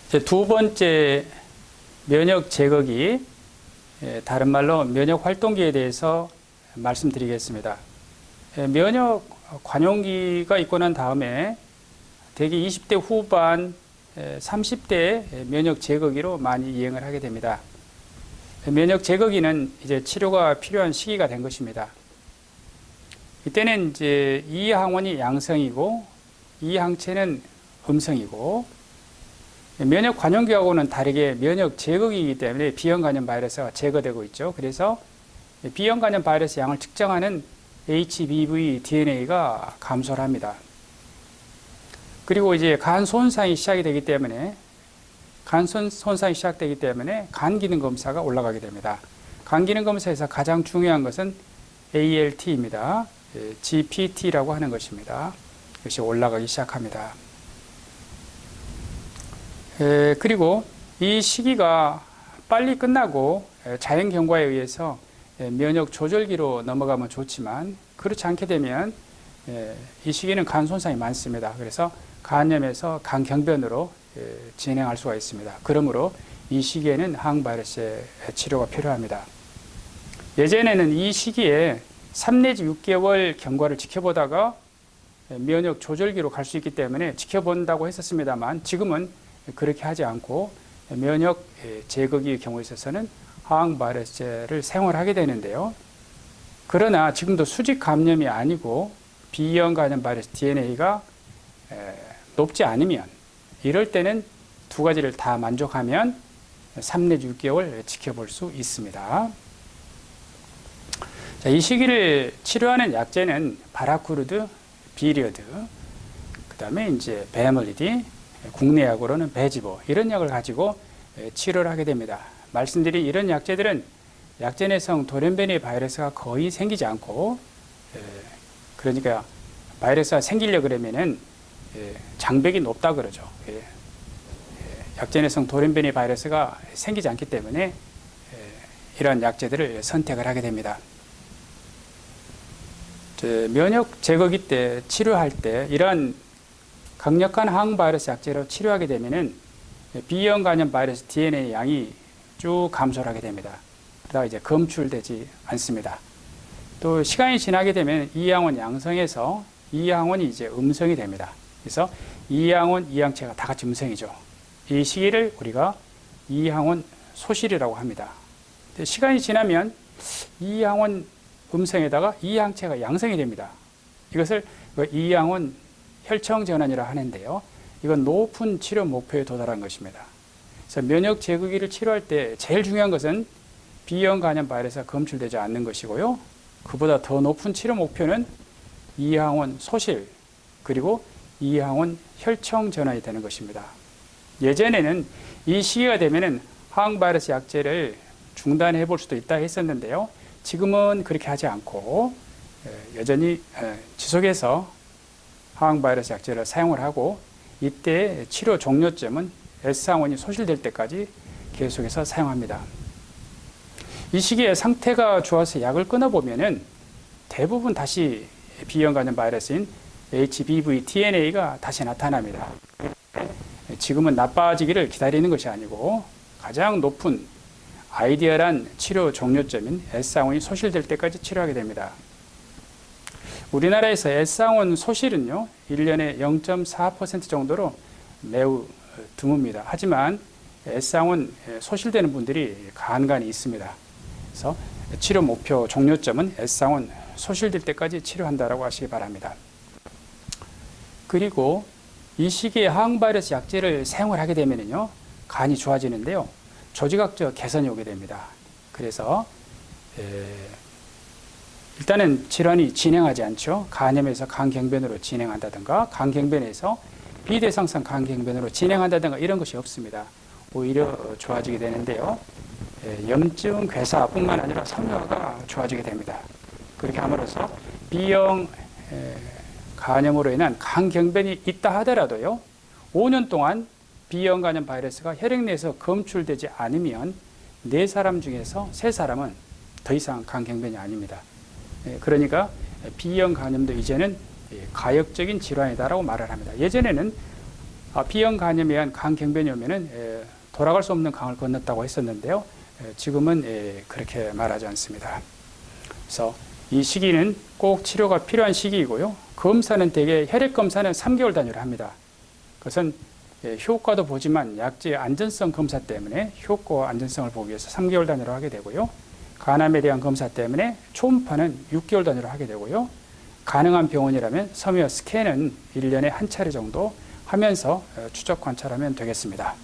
이제 두 번째 면역 제거기, 다른 말로 면역 활동기에 대해서 말씀드리겠습니다. 면역 관용기가 있고 난 다음에 대개 20대 후반, 30대 면역 제거기로 많이 이행을 하게 됩니다. 면역 제거기는 이제 치료가 필요한 시기가 된 것입니다. 이때는 이제 이 항원이 양성이고 이 항체는 음성이고, 면역 관용기하고는 다르게 면역 제거기이기 때문에 비형 간염 바이러스가 제거되고 있죠. 그래서 비형 간염 바이러스 양을 측정하는 HBV DNA가 감소를 합니다. 그리고 이제 간 손상이 시작이 되기 때문에 간 손상이 시작되기 때문에 간 기능 검사가 올라가게 됩니다. 간 기능 검사에서 가장 중요한 것은 ALT입니다. GPT라고 하는 것입니다. 이것이 올라가기 시작합니다. 그리고 이 시기가 빨리 끝나고 자연 경과에 의해서 면역 조절기로 넘어가면 좋지만, 그렇지 않게 되면 이 시기는 간 손상이 많습니다. 그래서 간염에서 간경변으로 진행할 수가 있습니다. 그러므로 이 시기에는 항바이러스의 치료가 필요합니다. 예전에는 이 시기에 3 내지 6개월 경과를 지켜보다가 면역 조절기로 갈 수 있기 때문에 지켜본다고 했었습니다만, 지금은 그렇게 하지 않고 면역 제거기의 경우에 있어서는 항바이러스제를 사용하게 되는데요. 그러나 지금도 수직 감염이 아니고 B형 간염 바이러스 DNA가 높지 않으면, 이럴 때는 두 가지를 다 만족하면 3 내지 6개월 지켜볼 수 있습니다. 자, 이 시기를 치료하는 약제는 바라쿠르드, 비리어드, 그 다음에 이제 베멀리디, 국내 약으로는 베지보, 이런 약을 가지고 치료를 하게 됩니다. 말씀드린 이런 약제들은 약제 내성 돌연변이 바이러스가 거의 생기지 않고, 그러니까 바이러스가 생기려 그러면은 장벽이 높다 그러죠. 약제 내성 돌연변이 바이러스가 생기지 않기 때문에 이러한 약제들을 선택을 하게 됩니다. 면역 제거기 때 치료할 때 이러한 강력한 항바이러스 약제로 치료하게 되면은 B형 간염 바이러스 DNA 양이 쭉 감소를 하게 됩니다. 그러다가 이제 검출되지 않습니다. 또 시간이 지나게 되면 이 항원 양성에서 이 항원이 이제 음성이 됩니다. 그래서 이 항원, 이 항체가 다 같이 음성이죠. 이 시기를 우리가 이 항원 소실이라고 합니다. 시간이 지나면 이 항원 음성에다가 이 항체가 양성이 됩니다. 이것을 이 항원 혈청 전환이라 하는데요. 이건 높은 치료 목표에 도달한 것입니다. 그래서 면역 제거기를 치료할 때 제일 중요한 것은 B형 간염 바이러스가 검출되지 않는 것이고요. 그보다 더 높은 치료 목표는 이항원 소실, 그리고 이항원 혈청 전환이 되는 것입니다. 예전에는 이 시기가 되면은 항바이러스 약제를 중단해 볼 수도 있다 했었는데요. 지금은 그렇게 하지 않고 여전히 지속해서 항바이러스 약제를 사용을 하고, 이때 치료 종료점은 S항원이 소실될 때까지 계속해서 사용합니다. 이 시기에 상태가 좋아서 약을 끊어보면은 대부분 다시 B형 간염 바이러스인 HBV DNA가 다시 나타납니다. 지금은 나빠지기를 기다리는 것이 아니고 가장 높은 아이디얼한 치료 종료점인 S항원이 소실될 때까지 치료하게 됩니다. 우리나라에서 S항원 소실은요, 1년에 0.4% 정도로 매우 드뭅니다. 하지만 S항원 소실되는 분들이 간간히 있습니다. 그래서 치료 목표 종료점은 S항원 소실될 때까지 치료한다라고 하시기 바랍니다. 그리고 이 시기에 항바이러스 약제를 사용을 하게 되면요, 간이 좋아지는데요, 조직학적 개선이 오게 됩니다. 그래서 일단은 질환이 진행하지 않죠. 간염에서 간경변으로 진행한다든가, 간경변에서 비대상성 간경변으로 진행한다든가 이런 것이 없습니다. 오히려 좋아지게 되는데요. 염증 괴사뿐만 아니라 섬유화가 좋아지게 됩니다. 그렇게 함으로써 B형 간염으로 인한 간경변이 있다 하더라도요, 5년 동안 B형 간염 바이러스가 혈액 내에서 검출되지 않으면 4사람 중에서 3사람은 더 이상 간경변이 아닙니다. 그러니까 B형 간염도 이제는 가역적인 질환이다라고 말을 합니다. 예전에는 B형 간염에 의한 간경변이 오면은 돌아갈 수 없는 강을 건넜다고 했었는데요. 지금은 그렇게 말하지 않습니다. 그래서 이 시기는 꼭 치료가 필요한 시기이고요. 검사는 대개 혈액 검사는 3개월 단위로 합니다. 그것은 효과도 보지만 약제의 안전성 검사 때문에 효과와 안전성을 보기 위해서 3개월 단위로 하게 되고요. 간암에 대한 검사 때문에 초음파는 6개월 단위로 하게 되고요. 가능한 병원이라면 섬유와 스캔은 1년에 한 차례 정도 하면서 추적 관찰하면 되겠습니다.